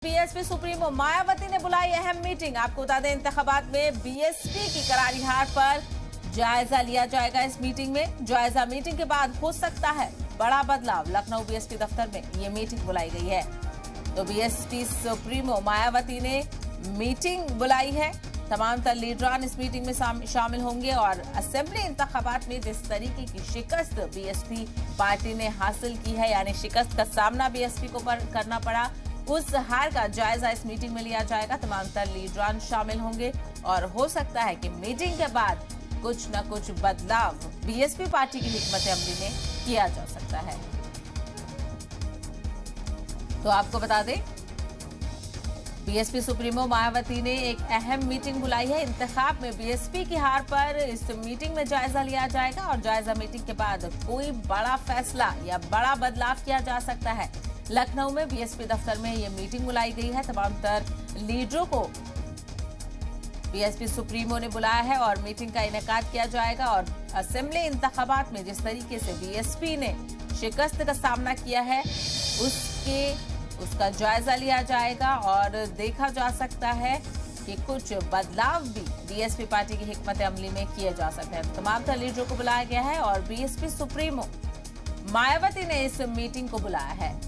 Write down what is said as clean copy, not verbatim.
BSP supremo Mayawati ने बुलाई अहम मीटिंग। आपको बता दें, इंतखाबात में बीएसपी की करारी हार पर जायजा लिया जाएगा। इस मीटिंग में जायजा मीटिंग के बाद हो सकता है बड़ा बदलाव। लखनऊ बीएसपी दफ्तर में ये मीटिंग बुलाई गई है। तो बीएसपी सुप्रीमो मायावती ने मीटिंग बुलाई है। तमाम तर लीडरान इस मीटिंग में शामिल होंगे और असेंबली इंतखाबात में जिस तरीके की शिकस्त बीएसपी पार्टी ने हासिल की है, यानी शिकस्त का सामना बीएसपी को करना पड़ा, उस हार का जायजा इस मीटिंग में लिया जाएगा। तमाम तर लीडरान शामिल होंगे और हो सकता है कि मीटिंग के बाद कुछ न कुछ बदलाव बीएसपी पार्टी की हिकमत अमली में किया जा सकता है। तो आपको बता दें, बीएसपी सुप्रीमो मायावती ने एक अहम मीटिंग बुलाई है। इंतखाब में बीएसपी की हार पर इस मीटिंग में जायजा लिया जाएगा और जायजा मीटिंग के बाद कोई बड़ा फैसला या बड़ा बदलाव किया जा सकता है। लखनऊ में बीएसपी दफ्तर में ये मीटिंग बुलाई गई है। तमाम तर लीडरों को बीएसपी सुप्रीमो ने बुलाया है और मीटिंग का इनेकाद किया जाएगा। और असेंबली इंतखाबात में जिस तरीके से बीएसपी ने शिकस्त का सामना किया है, उसका जायजा लिया जाएगा और देखा जा सकता है कि कुछ बदलाव भी बीएसपी पार्टी की हिकमत अमली में किए जा सकते हैं। तमाम तर लीडरों को बुलाया गया है और बीएसपी सुप्रीमो मायावती ने इस मीटिंग को बुलाया है।